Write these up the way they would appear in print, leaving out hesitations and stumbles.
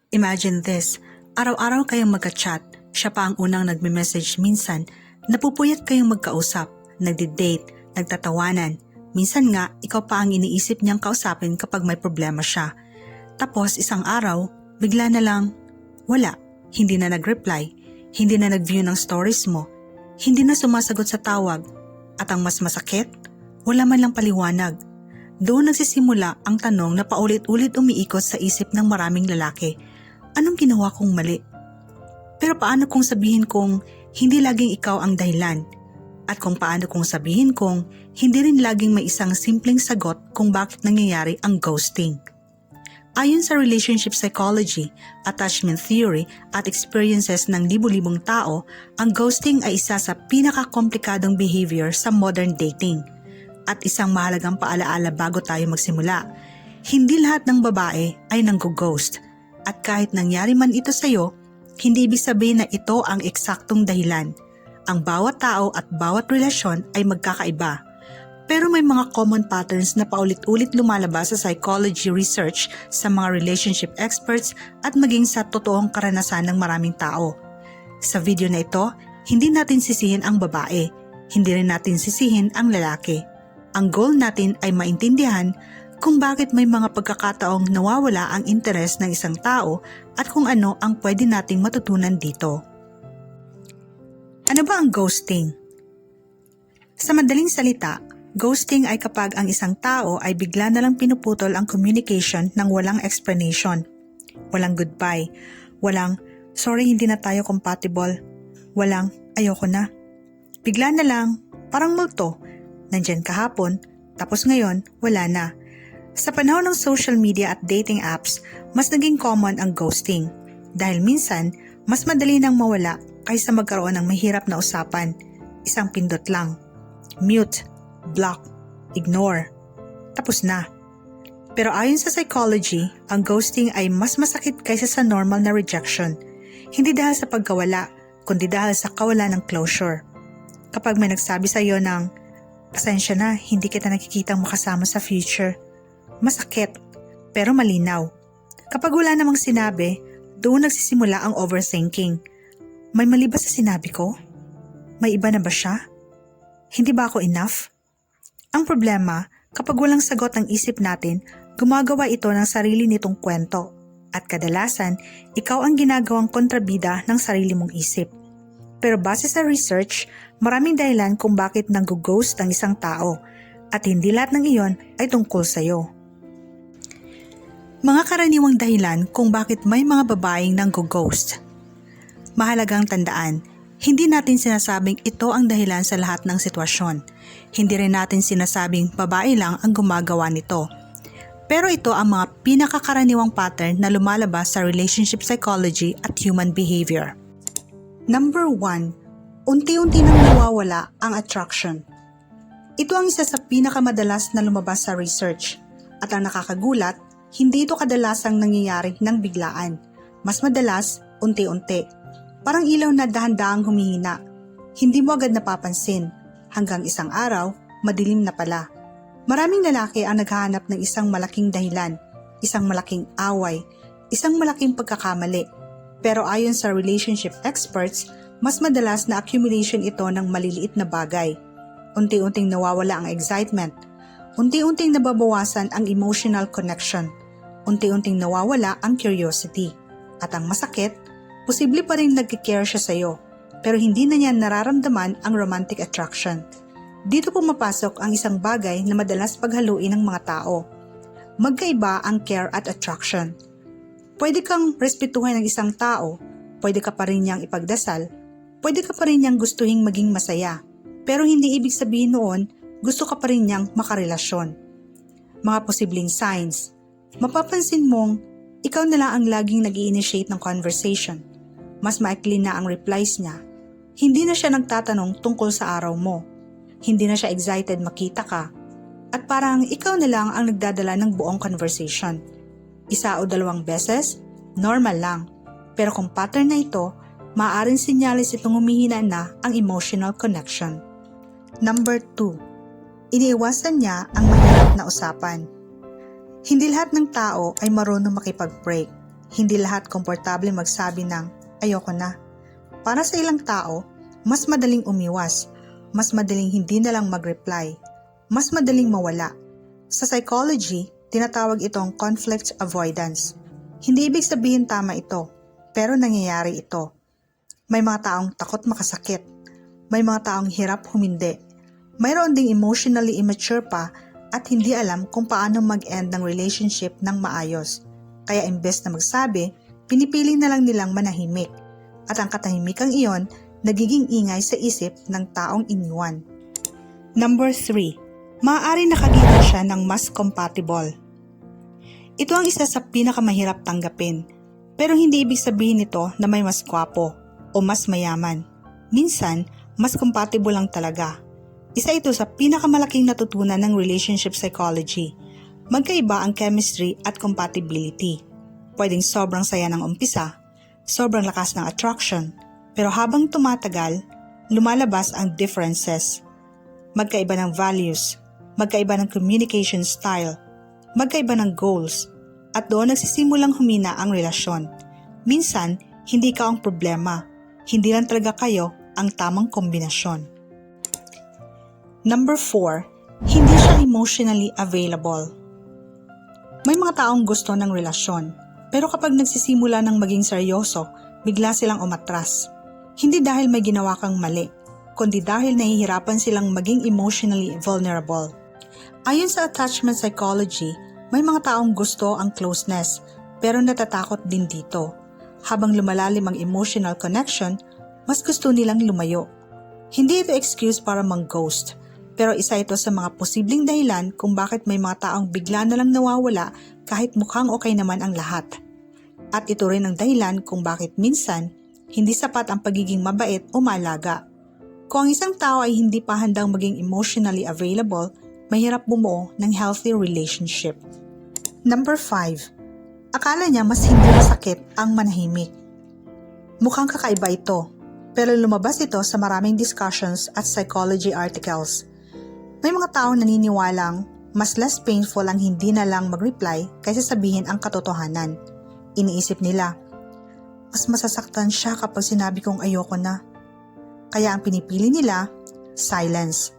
Imagine this, araw-araw kayong magka-chat, siya pa ang unang nagme-message minsan, napupuyat kayong magkausap, nagdi-date, nagtatawanan. Minsan nga, ikaw pa ang iniisip niyang kausapin kapag may problema siya. Tapos isang araw, bigla na lang, wala, hindi na nag-reply, hindi na nag-view ng stories mo, hindi na sumasagot sa tawag, at ang mas masakit, wala man lang paliwanag. Doon nagsisimula ang tanong na paulit-ulit umiikot sa isip ng maraming lalaki. Anong ginawa kong mali? Pero paano kung sabihin kong hindi laging ikaw ang dahilan? At kung paano kung sabihin kong hindi rin laging may isang simpleng sagot kung bakit nangyayari ang ghosting? Ayon sa relationship psychology, attachment theory at experiences ng libu-libong tao, ang ghosting ay isa sa pinaka-komplikadong behavior sa modern dating. At isang mahalagang paalaala bago tayo magsimula, hindi lahat ng babae ay nanggo-ghost. At kahit nangyari man ito sa'yo, hindi ibig sabihin na ito ang eksaktong dahilan. Ang bawat tao at bawat relasyon ay magkakaiba. Pero may mga common patterns na paulit-ulit lumalabas sa psychology research sa mga relationship experts at maging sa totoong karanasan ng maraming tao. Sa video na ito, hindi natin sisihin ang babae, hindi rin natin sisihin ang lalaki. Ang goal natin ay maintindihan kung bakit may mga pagkakataong nawawala ang interes ng isang tao at kung ano ang pwede nating matutunan dito. Ano ba ang ghosting? Sa madaling salita, ghosting ay kapag ang isang tao ay bigla na lang pinuputol ang communication ng walang explanation. Walang goodbye, walang sorry hindi na tayo compatible, walang ayoko na. Bigla na lang, parang multo, nandyan kahapon, tapos ngayon wala na. Sa panahon ng social media at dating apps, mas naging common ang ghosting dahil minsan mas madali nang mawala kaysa magkaroon ng mahirap na usapan. Isang pindot lang. Mute, block, ignore. Tapos na. Pero ayon sa psychology, ang ghosting ay mas masakit kaysa sa normal na rejection. Hindi dahil sa pagkawala, kundi dahil sa kawalan ng closure. Kapag may nagsabi sa iyo ng, pasensya na, hindi kita nakikitang makasama sa future. Masakit, pero malinaw. Kapag wala namang sinabi, doon nagsisimula ang overthinking. May mali ba sa sinabi ko? May iba na ba siya? Hindi ba ako enough? Ang problema, kapag walang sagot ang isip natin, gumagawa ito ng sarili nitong kwento. At kadalasan, ikaw ang ginagawang kontrabida ng sarili mong isip. Pero base sa research, maraming dahilan kung bakit nang-ghost ang isang tao. At hindi lahat ng iyon ay tungkol sa'yo. Mga karaniwang dahilan kung bakit may mga babaeng nang-ghost. Mahalagang tandaan, hindi natin sinasabing ito ang dahilan sa lahat ng sitwasyon. Hindi rin natin sinasabing babae lang ang gumagawa nito. Pero ito ang mga pinakakaraniwang pattern na lumalabas sa relationship psychology at human behavior. Number 1, unti-unti nang nawawala ang attraction. Ito ang isa sa pinakamadalas na lumabas sa research. At ang nakakagulat, hindi ito kadalasang nangyayari ng biglaan. Mas madalas, unti-unti. Parang ilaw na dahan-dahang humihina. Hindi mo agad napapansin. Hanggang isang araw, madilim na pala. Maraming lalaki ang naghahanap ng isang malaking dahilan, isang malaking away, isang malaking pagkakamali. Pero ayon sa relationship experts, mas madalas na accumulation ito ng maliliit na bagay. Unti-unting nawawala ang excitement. Unti-unting nababawasan ang emotional connection. Unti-unting nawawala ang curiosity. At ang masakit, posible pa rin nagkikare siya sa'yo, pero hindi na niya nararamdaman ang romantic attraction. Dito pumapasok ang isang bagay na madalas paghaluin ng mga tao. Magkaiba ang care at attraction. Pwede kang respetuhin ng isang tao, pwede ka pa rin niyang ipagdasal, pwede ka pa rin niyang gustuhin maging masaya, pero hindi ibig sabihin noon gusto ka pa rin niyang makarelasyon. Mga posibleng signs. Mapapansin mong ikaw na lang ang laging nag-i-initiate ng conversation. Mas maikli na ang replies niya. Hindi na siya nagtatanong tungkol sa araw mo. Hindi na siya excited makita ka. At parang ikaw na lang ang nagdadala ng buong conversation. Isa o dalawang beses, normal lang. Pero kung pattern na ito, maaaring sinyalis itong humihina na ang emotional connection. Number 2. Iniiwasan niya ang mahirap na usapan. Hindi lahat ng tao ay marunong makipag-break. Hindi lahat komportable magsabi ng ayoko na. Para sa ilang tao, mas madaling umiwas, mas madaling hindi na lang mag-reply, mas madaling mawala. Sa psychology, tinatawag itong conflict avoidance. Hindi ibig sabihin tama ito, pero nangyayari ito. May mga taong takot makasakit. May mga taong hirap humindi. Mayroon ding emotionally immature pa at hindi alam kung paano mag-end ng relationship ng maayos. Kaya imbes na magsabi, pinipili na lang nilang manahimik. At ang katahimikang iyon, nagiging ingay sa isip ng taong iniwan. Number 3. Maaari nakagitan siya ng mas compatible. Ito ang isa sa pinakamahirap tanggapin. Pero hindi ibig sabihin nito na may mas gwapo o mas mayaman. Minsan, mas compatible lang talaga. Isa ito sa pinakamalaking natutunan ng relationship psychology. Magkaiba ang chemistry at compatibility. Pwedeng sobrang saya ng umpisa, sobrang lakas ng attraction, pero habang tumatagal, lumalabas ang differences. Magkaiba ng values, magkaiba ng communication style, magkaiba ng goals, at doon nagsisimulang humina ang relasyon. Minsan, hindi ka ang problema, hindi lang talaga kayo ang tamang kombinasyon. Number 4. Hindi siya emotionally available. May mga taong gusto ng relasyon, pero kapag nagsisimula ng maging seryoso, bigla silang umatras. Hindi dahil may ginawa kang mali, kundi dahil nahihirapan silang maging emotionally vulnerable. Ayon sa attachment psychology, may mga taong gusto ang closeness, pero natatakot din dito. Habang lumalalim ang emotional connection, mas gusto nilang lumayo. Hindi ito excuse para mang-ghost, pero isa ito sa mga posibleng dahilan kung bakit may mga taong bigla na lang nawawala kahit mukhang okay naman ang lahat. At ito rin ang dahilan kung bakit minsan hindi sapat ang pagiging mabait o malaga. Kung ang isang tao ay hindi pa handang maging emotionally available, mahirap bumuo ng healthy relationship. Number 5. Akala niya mas hindi masakit ang manahimik. Mukhang kakaiba ito, pero lumabas ito sa maraming discussions at psychology articles. May mga taong naniniwalang mas less painful ang hindi na lang mag-reply kaysa sabihin ang katotohanan. Iniisip nila, mas masasaktan siya kapag sinabi kong ayoko na. Kaya ang pinipili nila, silence.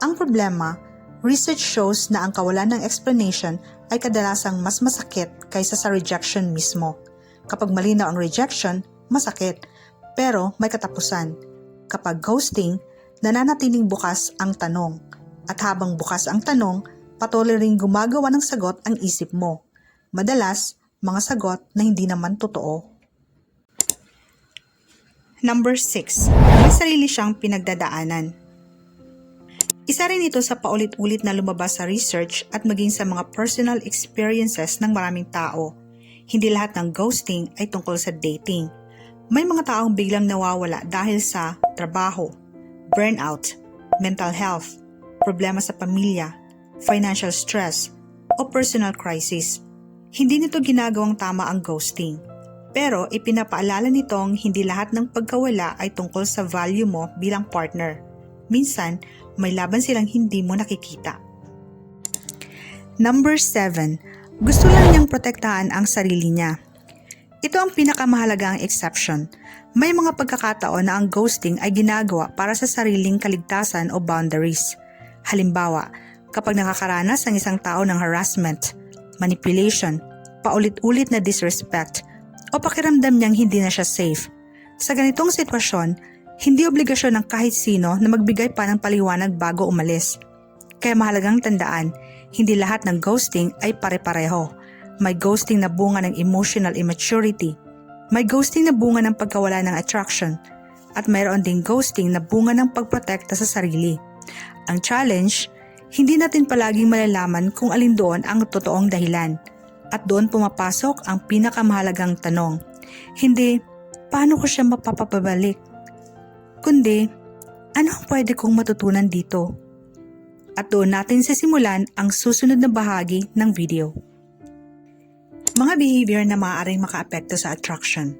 Ang problema, research shows na ang kawalan ng explanation ay kadalasang mas masakit kaysa sa rejection mismo. Kapag malinaw ang rejection, masakit, pero may katapusan. Kapag ghosting, nananatiling bukas ang tanong. At habang bukas ang tanong, patuloy ring gumagawa ng sagot ang isip mo. Madalas, mga sagot na hindi naman totoo. Number 6. May sarili siyang pinagdadaanan. Isa rin ito sa paulit-ulit na lumabas sa research at maging sa mga personal experiences ng maraming tao. Hindi lahat ng ghosting ay tungkol sa dating. May mga taong biglang nawawala dahil sa trabaho, burnout, mental health, problema sa pamilya, financial stress, o personal crisis. Hindi nito ginagawang tama ang ghosting. Pero ipinapaalala nitong hindi lahat ng pagkawala ay tungkol sa value mo bilang partner. Minsan, may laban silang hindi mo nakikita. Number 7. Gusto lang niyang protektahan ang sarili niya. Ito ang pinakamahalagang exception. May mga pagkakataon na ang ghosting ay ginagawa para sa sariling kaligtasan o boundaries. Halimbawa, kapag nakakaranas ang isang tao ng harassment, manipulation, paulit-ulit na disrespect, o pakiramdam niyang hindi na siya safe. Sa ganitong sitwasyon, hindi obligasyon ng kahit sino na magbigay pa ng paliwanag bago umalis. Kaya mahalagang tandaan, hindi lahat ng ghosting ay pare-pareho. May ghosting na bunga ng emotional immaturity, may ghosting na bunga ng pagkawala ng attraction, at mayroon ding ghosting na bunga ng pagprotekta sa sarili. Ang challenge, hindi natin palaging malalaman kung alin doon ang totoong dahilan. At doon pumapasok ang pinakamahalagang tanong. Hindi, paano ko siya mapapabalik? Kundi, ano ang pwede kong matutunan dito? At doon natin sisimulan ang susunod na bahagi ng video. Mga behavior na maaaring makaapekto sa attraction.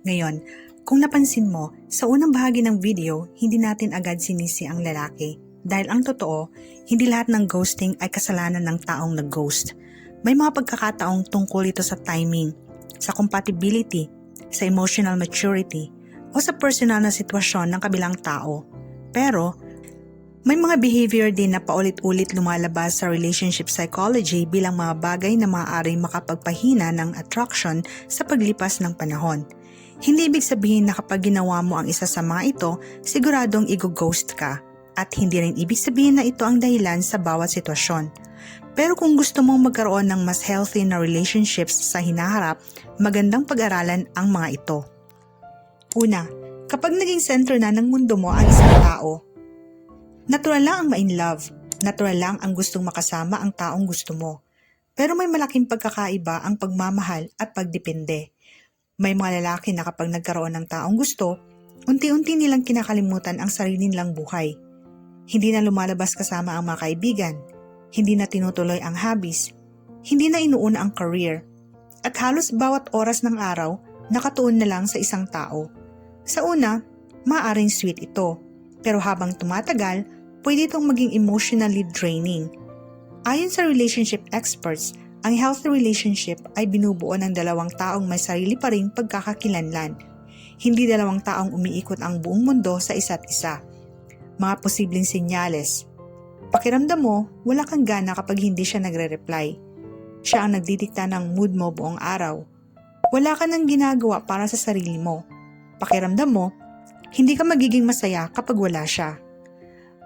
Ngayon, kung napansin mo, sa unang bahagi ng video, hindi natin agad sinisi ang lalaki. Dahil ang totoo, hindi lahat ng ghosting ay kasalanan ng taong nag-ghost. May mga pagkakataong tungkol ito sa timing, sa compatibility, sa emotional maturity, o sa personal na sitwasyon ng kabilang tao. Pero, may mga behavior din na paulit-ulit lumalabas sa relationship psychology bilang mga bagay na maaaring makapagpahina ng attraction sa paglipas ng panahon. Hindi ibig sabihin na kapag ginawa mo ang isa sa mga ito, siguradong i-ghost ka. At hindi rin ibig sabihin na ito ang dahilan sa bawat sitwasyon. Pero kung gusto mong magkaroon ng mas healthy na relationships sa hinaharap, magandang pag-aralan ang mga ito. Una, kapag naging center na ng mundo mo ang isang tao, natural lang ang ma-in love, natural lang ang gustong makasama ang taong gusto mo. Pero may malaking pagkakaiba ang pagmamahal at pagdepende. May mga lalaki na kapag nagkaroon ng taong gusto, unti-unti nilang kinakalimutan ang sarili nilang buhay. Hindi na lumalabas kasama ang mga kaibigan, hindi na tinutuloy ang hobbies, hindi na inuuna ang career, at halos bawat oras ng araw nakatuon na lang sa isang tao. Sa una, maaaring sweet ito, pero habang tumatagal, pwede itong maging emotionally draining. Ayon sa relationship experts, ang healthy relationship ay binubuo ng dalawang taong may sarili pa ring pagkakakilanlan. Hindi dalawang taong umiikot ang buong mundo sa isa't isa. Mga posibleng senyales. Pakiramdam mo, wala kang gana kapag hindi siya nagre-reply. Siya ang nagdidikta ng mood mo buong araw. Wala ka nang ginagawa para sa sarili mo. Pakiramdam mo, hindi ka magiging masaya kapag wala siya.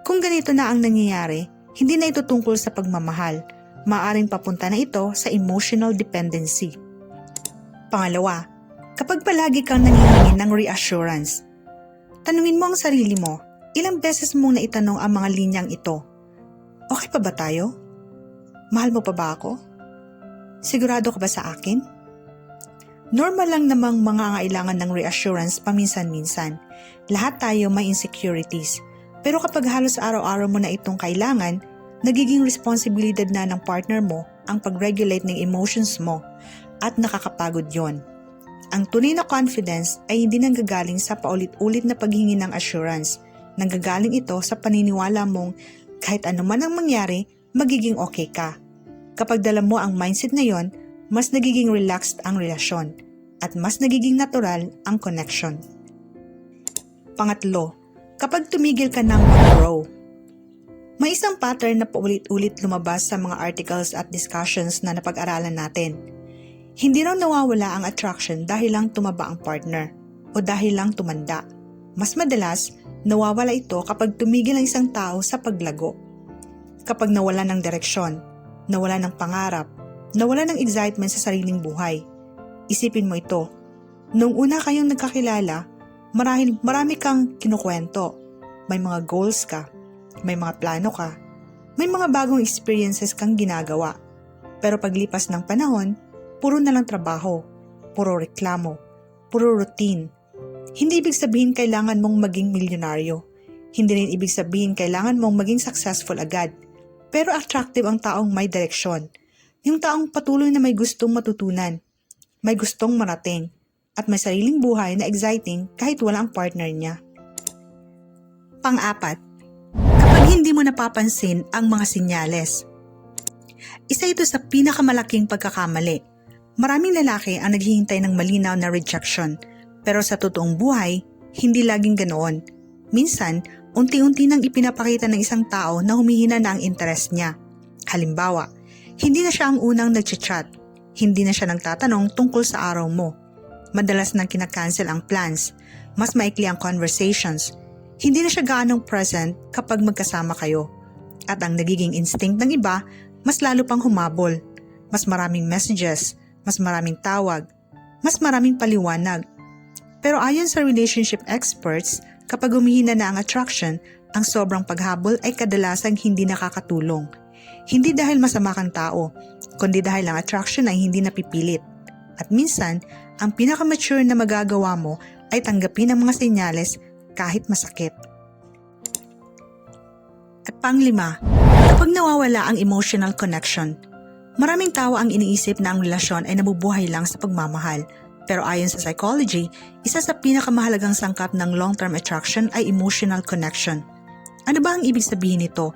Kung ganito na ang nangyayari, hindi na ito tungkol sa pagmamahal. Maaaring papunta na ito sa emotional dependency. Pangalawa, kapag palagi kang nangihingi ng reassurance, tanungin mo ang sarili mo, ilang beses mong naitanong ang mga linyang ito. Okay pa ba tayo? Mahal mo pa ba ako? Sigurado ka ba sa akin? Normal lang namang mga kailangan ng reassurance paminsan-minsan. Lahat tayo may insecurities. Pero kapag halos araw-araw mo na itong kailangan, nagiging responsibilidad na ng partner mo ang pag-regulate ng emotions mo at nakakapagod yon. Ang tunay na confidence ay hindi nanggagaling sa paulit-ulit na paghingi ng assurance. Nanggagaling ito sa paniniwala mong kahit ano man ang mangyari, magiging okay ka. Kapag dala mo ang mindset na yon, mas nagiging relaxed ang relasyon at mas nagiging natural ang connection. Pangatlo, kapag tumigil ka ng mag-grow. May isang pattern na paulit-ulit lumabas sa mga articles at discussions na napag-aralan natin. Hindi raw nawawala ang attraction dahil lang tumaba ang partner o dahil lang tumanda. Mas madalas, nawawala ito kapag tumigil ang isang tao sa paglago. Kapag nawala ng direksyon, nawala ng pangarap, nawala ng excitement sa sariling buhay. Isipin mo ito, nung una kayong nagkakilala, marami kang kinukwento. May mga goals ka, may mga plano ka, may mga bagong experiences kang ginagawa. Pero paglipas ng panahon, puro na lang trabaho, puro reklamo, puro routine. Hindi ibig sabihin kailangan mong maging milyonaryo. Hindi rin ibig sabihin kailangan mong maging successful agad. Pero attractive ang taong may direksyon. Yung taong patuloy na may gustong matutunan, may gustong marating, at may sariling buhay na exciting kahit wala ang partner niya. Pang-apat, kapag hindi mo napapansin ang mga sinyales. Isa ito sa pinakamalaking pagkakamali. Maraming lalaki ang naghihintay ng malinaw na rejection. Pero sa totoong buhay, hindi laging ganoon. Minsan, unti-unti nang ipinapakita ng isang tao na humihina na ang interes niya. Halimbawa, hindi na siya ang unang nag-chat. Hindi na siya nagtatanong tungkol sa araw mo. Madalas nang kinakancel ang plans. Mas maikli ang conversations. Hindi na siya gaanong present kapag magkasama kayo. At ang nagiging instinct ng iba, mas lalo pang humabol. Mas maraming messages, mas maraming tawag, mas maraming paliwanag. Pero ayon sa relationship experts, kapag humihina na ang attraction, ang sobrang paghabol ay kadalasang hindi nakakatulong. Hindi dahil masama kang tao, kundi dahil ang attraction ay hindi napipilit. At minsan, ang pinaka-mature na magagawa mo ay tanggapin ang mga senyales kahit masakit. At panglima, kapag nawawala ang emotional connection, maraming tao ang iniisip na ang relasyon ay nabubuhay lang sa pagmamahal. Pero ayon sa psychology, isa sa pinakamahalagang sangkap ng long-term attraction ay emotional connection. Ano ba ang ibig sabihin nito?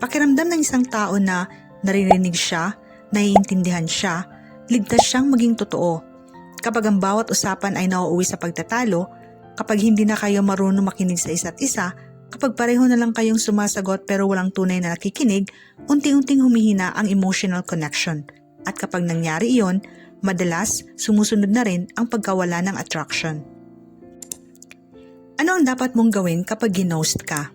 Pakiramdam ng isang tao na naririnig siya, naiintindihan siya, ligtas siyang maging totoo. Kapag ang bawat usapan ay nauuwi sa pagtatalo, kapag hindi na kayo marunong makinig sa isa't isa, kapag pareho na lang kayong sumasagot pero walang tunay na nakikinig, unti-unting humihina ang emotional connection. At kapag nangyari iyon, madalas sumusunod na rin ang pagkawala ng attraction. Ano ang dapat mong gawin kapag ginost ka?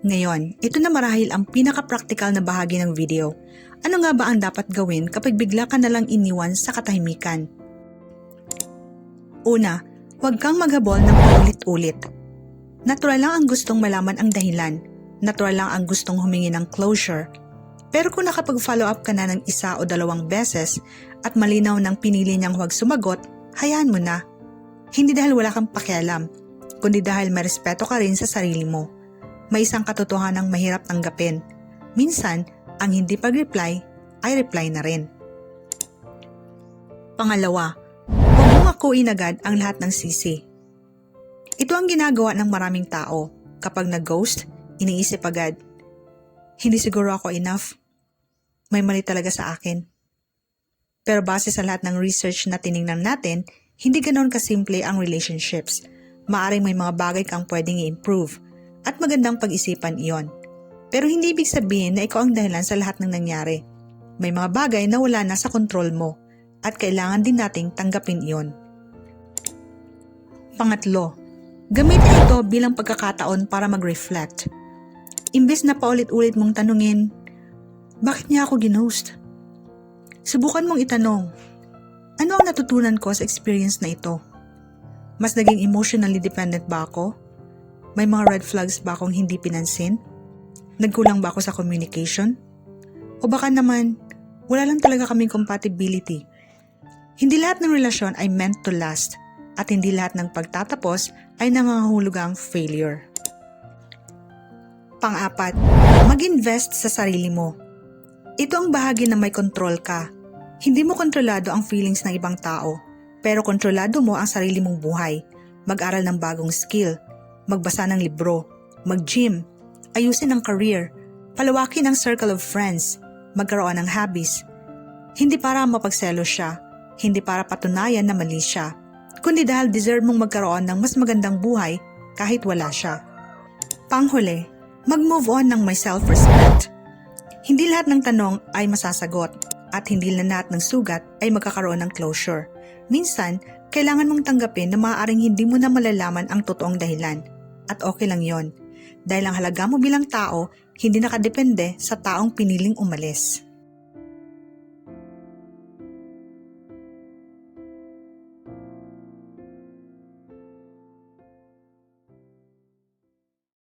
Ngayon, ito na marahil ang pinaka-practical na bahagi ng video. Ano nga ba ang dapat gawin kapag bigla ka nalang iniwan sa katahimikan? Una, huwag kang maghabol ng paulit-ulit. Natural lang ang gustong malaman ang dahilan. Natural lang ang gustong humingi ng closure. Pero kung nakapag-follow up ka na ng 1 o 2 beses at malinaw ng pinili niyang huwag sumagot, hayaan mo na. Hindi dahil wala kang pakialam, kundi dahil may respeto ka rin sa sarili mo. May isang katotohanang mahirap tanggapin. Minsan, ang hindi pag-reply ay reply na rin. Pangalawa, huwag mong akuin agad ang lahat ng sisi. Ito ang ginagawa ng maraming tao. Kapag nag-ghost, iniisip agad, hindi siguro ako enough. May mali talaga sa akin. Pero base sa lahat ng research na tiningnan natin, hindi ganoon kasimple ang relationships. Maaring may mga bagay kang pwedeng i-improve at magandang pag-isipan iyon. Pero hindi ibig sabihin na ikaw ang dahilan sa lahat ng nangyari. May mga bagay na wala na sa kontrol mo at kailangan din nating tanggapin iyon. Pangatlo, gamitin ito bilang pagkakataon para mag-reflect. Imbes na paulit-ulit mong tanungin, bakit niya ako ginost? Subukan mong itanong, ano ang natutunan ko sa experience na ito? Mas naging emotionally dependent ba ako? May mga red flags ba akong hindi pinansin? Nagkulang ba ako sa communication? O baka naman, wala lang talaga kaming compatibility. Hindi lahat ng relasyon ay meant to last at hindi lahat ng pagtatapos ay nangangahulugang failure. Pang-apat, mag-invest sa sarili mo. Ito ang bahagi na may control ka. Hindi mo kontrolado ang feelings ng ibang tao, pero kontrolado mo ang sarili mong buhay. Mag-aral ng bagong skill, magbasa ng libro, mag-gym, ayusin ang career, palawakin ang circle of friends, magkaroon ng hobbies. Hindi para mapagselo siya, hindi para patunayan na mali siya, kundi dahil deserve mong magkaroon ng mas magandang buhay kahit wala siya. Panghuli, mag-move on ng may self-respect. Hindi lahat ng tanong ay masasagot at hindi lahat ng sugat ay magkakaroon ng closure. Minsan, kailangan mong tanggapin na maaaring hindi mo na malalaman ang totoong dahilan. At okay lang yon. Dahil ang halaga mo bilang tao, hindi nakadepende sa taong piniling umalis.